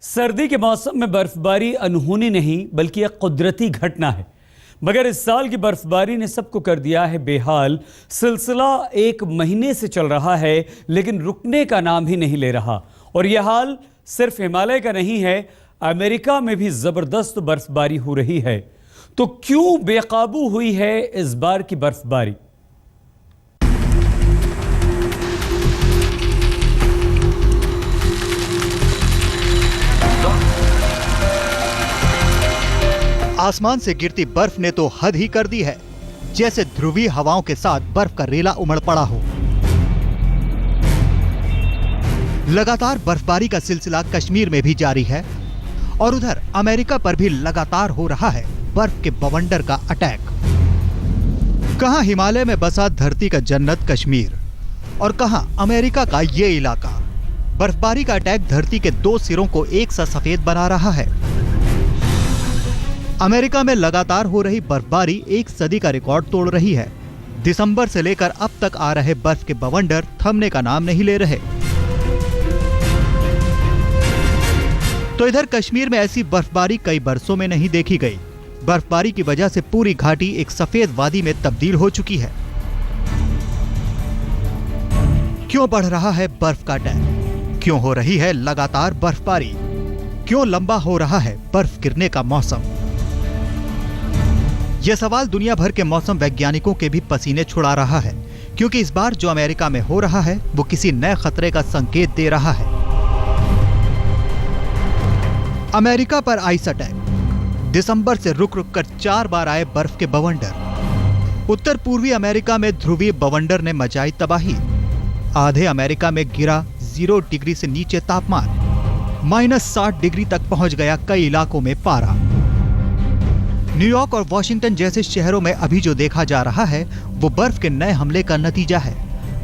सर्दी के मौसम में बर्फबारी अनहोनी नहीं बल्कि एक कुदरती घटना है। मगर इस साल की बर्फबारी ने सबको कर दिया है बेहाल। सिलसिला 1 महीने से चल रहा है लेकिन रुकने का नाम ही नहीं ले रहा। और यह हाल सिर्फ हिमालय का नहीं है, अमेरिका में भी जबरदस्त बर्फबारी हो रही है। तो क्यों बेकाबू हुई है इस बार की बर्फबारी? आसमान से गिरती बर्फ ने तो हद ही कर दी है, जैसे ध्रुवीय हवाओं के साथ बर्फ का रेला उमड़ पड़ा हो। लगातार बर्फबारी का सिलसिला कश्मीर में भी जारी है और उधर अमेरिका पर भी लगातार हो रहा है बर्फ के बवंडर का अटैक। कहां हिमालय में बसा धरती का जन्नत कश्मीर और कहां अमेरिका का ये इलाका। बर्फबारी का अटैक धरती के 2 सिरों को एक सा सफेद बना रहा है। अमेरिका में लगातार हो रही बर्फबारी 1 सदी का रिकॉर्ड तोड़ रही है। दिसंबर से लेकर अब तक आ रहे बर्फ के बवंडर थमने का नाम नहीं ले रहे। तो इधर कश्मीर में ऐसी बर्फबारी कई बरसों में नहीं देखी गई। बर्फबारी की वजह से पूरी घाटी एक सफेद वादी में तब्दील हो चुकी है। क्यों बढ़ रहा है बर्फ का अटैक? क्यों हो रही है लगातार बर्फबारी? क्यों लंबा हो रहा है बर्फ गिरने का मौसम? यह सवाल दुनिया भर के मौसम वैज्ञानिकों के भी पसीने छुड़ा रहा है, क्योंकि इस बार जो अमेरिका में हो रहा है वो किसी नए खतरे का संकेत दे रहा है। अमेरिका पर आइस अटैक। दिसंबर से रुक रुक कर 4 बार आए बर्फ के बवंडर। उत्तर पूर्वी अमेरिका में ध्रुवीय बवंडर ने मचाई तबाही। आधे अमेरिका में गिरा 0 डिग्री से नीचे तापमान। -60 डिग्री तक पहुंच गया कई इलाकों में पारा। न्यूयॉर्क और वॉशिंगटन जैसे शहरों में अभी जो देखा जा रहा है वो बर्फ के नए हमले का नतीजा है।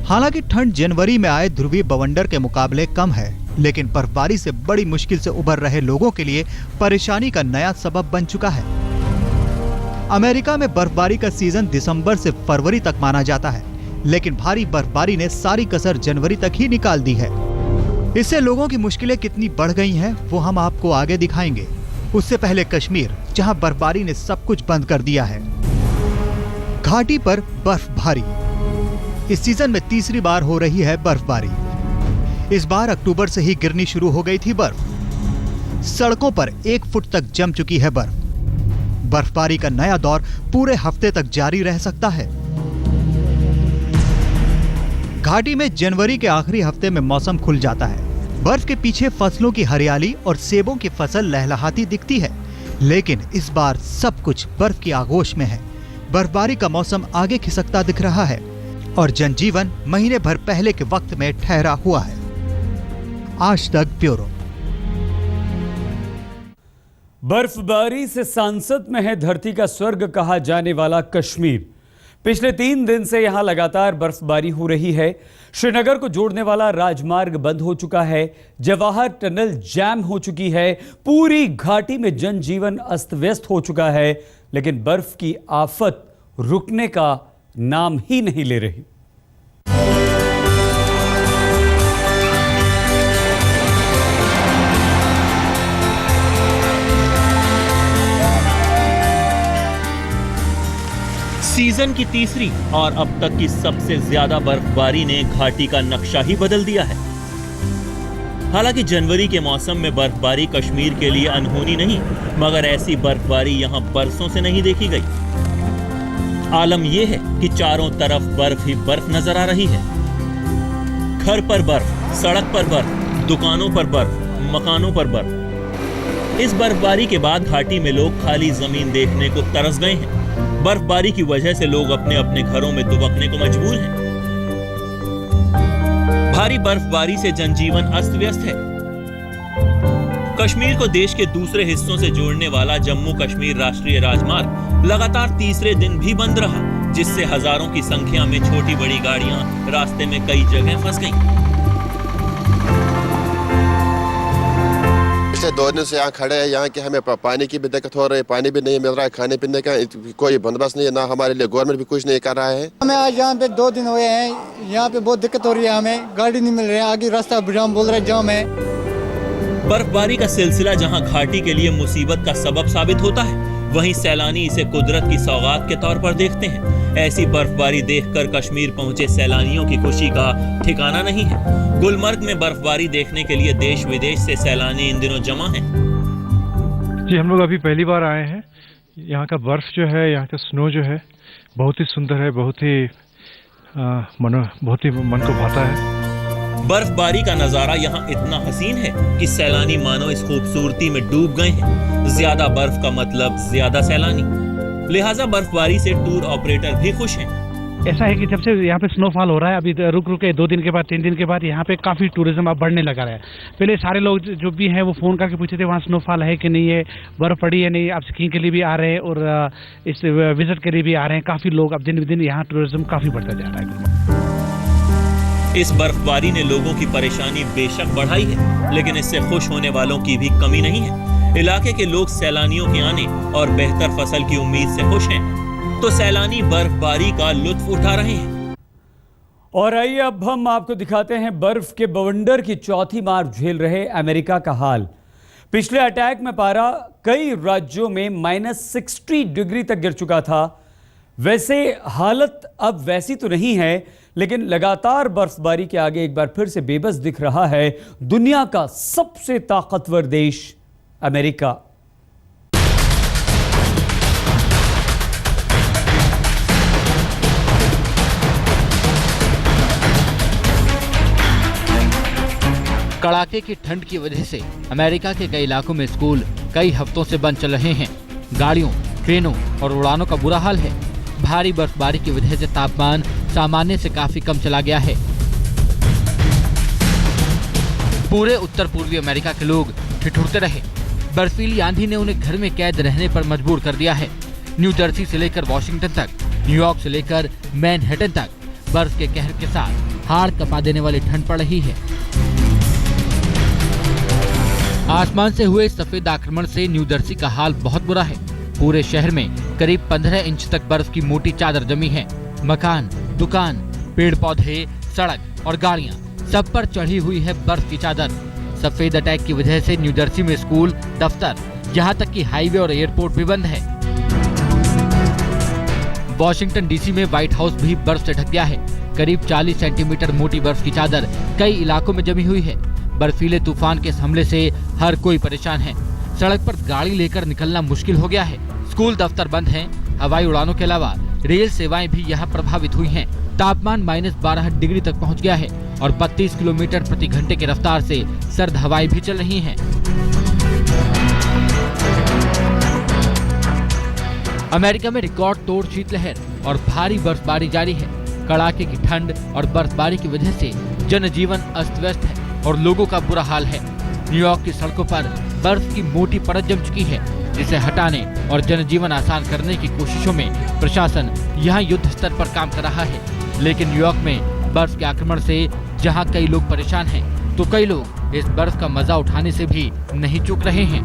हालांकि ठंड जनवरी में आए ध्रुवीय बवंडर के मुकाबले कम है, लेकिन बर्फबारी से बड़ी मुश्किल से उबर रहे लोगों के लिए परेशानी का नया सबब बन चुका है। अमेरिका में बर्फबारी का सीजन दिसंबर से फरवरी तक माना जाता है, लेकिन भारी बर्फबारी ने सारी कसर जनवरी तक ही निकाल दी है। इससे लोगों की मुश्किलें कितनी बढ़ गई हैं वो हम आपको आगे दिखाएंगे। उससे पहले कश्मीर, जहां बर्फबारी ने सब कुछ बंद कर दिया है। घाटी पर बर्फबारी। इस सीजन में तीसरी बार हो रही है बर्फबारी। इस बार अक्टूबर से ही गिरनी शुरू हो गई थी बर्फ। सड़कों पर 1 फुट तक जम चुकी है बर्फ। बर्फबारी का नया दौर पूरे हफ्ते तक जारी रह सकता है। घाटी में जनवरी के आखिरी हफ्ते में मौसम खुल जाता है। बर्फ के पीछे फसलों की हरियाली और सेबों की फसल लहलहाती दिखती है, लेकिन इस बार सब कुछ बर्फ की आगोश में है। बर्फबारी का मौसम आगे खिसकता दिख रहा है और जनजीवन महीने भर पहले के वक्त में ठहरा हुआ है। आज तक ब्यूरो। बर्फबारी से सांसद में है धरती का स्वर्ग कहा जाने वाला कश्मीर। पिछले 3 दिन से यहां लगातार बर्फबारी हो रही है। श्रीनगर को जोड़ने वाला राजमार्ग बंद हो चुका है। जवाहर टनल जैम हो चुकी है। पूरी घाटी में जनजीवन अस्त व्यस्त हो चुका है, लेकिन बर्फ की आफत रुकने का नाम ही नहीं ले रही। सीजन की तीसरी और अब तक की सबसे ज्यादा बर्फबारी ने घाटी का नक्शा ही बदल दिया है। हालांकि जनवरी के मौसम में बर्फबारी कश्मीर के लिए अनहोनी नहीं, मगर ऐसी बर्फबारी यहां बरसों से नहीं देखी गई। आलम यह है कि चारों तरफ बर्फ ही बर्फ नजर आ रही है। घर पर बर्फ, सड़क पर बर्फ, दुकानों पर बर्फ, मकानों पर बर्फ। इस बर्फबारी के बाद घाटी में लोग खाली जमीन देखने को तरस गए हैं। बर्फबारी की वजह से लोग अपने अपने घरों में दुबकने को मजबूर हैं। भारी बर्फबारी से जनजीवन अस्त व्यस्त है। कश्मीर को देश के दूसरे हिस्सों से जोड़ने वाला जम्मू कश्मीर राष्ट्रीय राजमार्ग लगातार तीसरे दिन भी बंद रहा, जिससे हजारों की संख्या में छोटी बड़ी गाड़ियां रास्ते में कई जगह फंस गईं। पिछले 2 दिन से यहाँ खड़े हैं। यहाँ की हमें पानी की भी दिक्कत हो रही है, पानी भी नहीं मिल रहा है, खाने पीने का कोई बंदोबस्त नहीं है, ना हमारे लिए गवर्नमेंट भी कुछ नहीं कर रहा है। हमें आज यहाँ पे 2 दिन हुए हैं, यहाँ पे बहुत दिक्कत हो रही है, हमें गाड़ी नहीं मिल रही है, आगे रास्ता जाम बोल रहे जाम है। बर्फबारी का सिलसिला जहां घाटी के लिए मुसीबत का सबब साबित होता है, वहीं सैलानी इसे कुदरत की सौगात के तौर पर देखते हैं। ऐसी बर्फबारी देखकर कश्मीर पहुंचे सैलानियों की खुशी का ठिकाना नहीं है। गुलमर्ग में बर्फबारी देखने के लिए देश विदेश से सैलानी इन दिनों जमा हैं। जी, हम लोग अभी पहली बार आए हैं। यहाँ का बर्फ जो है, यहाँ का स्नो जो है बहुत ही सुंदर है, बहुत ही मन को भाता है। बर्फबारी का नजारा यहाँ इतना हसीन है कि सैलानी मानो इस खूबसूरती में डूब गए हैं। ज्यादा बर्फ का मतलब ज्यादा सैलानी, लिहाजा बर्फबारी से टूर ऑपरेटर भी खुश हैं। ऐसा है कि जब से यहाँ पे स्नोफॉल हो रहा है, अभी रुक के 2 दिन के बाद 3 दिन के बाद यहाँ पे काफ़ी टूरिज्म अब बढ़ने लगा है। पहले सारे लोग जो भी हैं वो फ़ोन करके पूछते थे वहाँ स्नोफॉल है कि नहीं है, बर्फ़ पड़ी है नहीं। अब स्कीइंग के लिए भी आ रहे हैं और इस विजिट के लिए भी आ रहे हैं काफ़ी लोग। अब दिन ब दिन यहाँ टूरिज्म काफ़ी बढ़ता जा रहा है। इस बर्फबारी ने लोगों की परेशानी बेशक बढ़ाई है, लेकिन इससे खुश होने वालों की भी कमी नहीं है। इलाके के लोग सैलानियों के आने और बेहतर फसल की उम्मीद से खुश हैं, तो सैलानी बर्फबारी का लुत्फ उठा रहे हैं। और आइए अब हम आपको दिखाते हैं बर्फ के बवंडर की चौथी मार झेल रहे अमेरिका का हाल। पिछले अटैक में पारा कई राज्यों में -60 डिग्री तक गिर चुका था। वैसे हालत अब वैसी तो नहीं है, लेकिन लगातार बर्फबारी के आगे एक बार फिर से बेबस दिख रहा है दुनिया का सबसे ताकतवर देश अमेरिका। कड़ाके की ठंड की वजह से अमेरिका के कई इलाकों में स्कूल कई हफ्तों से बंद चल रहे हैं। गाड़ियों, ट्रेनों और उड़ानों का बुरा हाल है। भारी बर्फबारी की वजह से तापमान सामान्य से काफी कम चला गया है। पूरे उत्तर पूर्वी अमेरिका के लोग ठिठुरते रहे। बर्फीली आंधी ने उन्हें घर में कैद रहने पर मजबूर कर दिया है। न्यू जर्सी से लेकर वॉशिंगटन तक, न्यूयॉर्क से लेकर मैनहट्टन तक बर्फ के कहर के साथ हाड़ कपा देने वाली ठंड पड़ रही है। आसमान से हुए सफेद आक्रमण से न्यू जर्सी का हाल बहुत बुरा है। पूरे शहर में करीब 15 इंच तक बर्फ की मोटी चादर जमी है। मकान, दुकान, पेड़ पौधे, सड़क और गाड़ियां सब पर चढ़ी हुई है बर्फ की चादर। सफेद अटैक की वजह से न्यू जर्सी में स्कूल, दफ्तर, यहाँ तक कि हाईवे और एयरपोर्ट भी बंद है। वॉशिंगटन डीसी में व्हाइट हाउस भी बर्फ से ढक गया है। करीब 40 सेंटीमीटर मोटी बर्फ की चादर कई इलाकों में जमी हुई है। बर्फीले तूफान के हमले से हर कोई परेशान है। सड़क पर गाड़ी लेकर निकलना मुश्किल हो गया है। स्कूल, दफ्तर बंद हैं। हवाई उड़ानों के अलावा रेल सेवाएं भी यहाँ प्रभावित हुई हैं। तापमान -12 डिग्री तक पहुँच गया है और 32 किलोमीटर प्रति घंटे की रफ्तार से सर्द हवाएं भी चल रही हैं। अमेरिका में रिकॉर्ड तोड़ शीतलहर और भारी बर्फबारी जारी है। कड़ाके की ठंड और बर्फबारी की वजह से जनजीवन अस्त व्यस्त है और लोगों का बुरा हाल है। न्यूयॉर्क की सड़कों पर बर्फ की मोटी परत जम चुकी है, जिसे हटाने और जनजीवन आसान करने की कोशिशों में प्रशासन यहाँ युद्ध स्तर पर काम कर रहा है। लेकिन न्यूयॉर्क में बर्फ के आक्रमण से जहाँ कई लोग परेशान हैं, तो कई लोग इस बर्फ का मजा उठाने से भी नहीं चूक रहे हैं।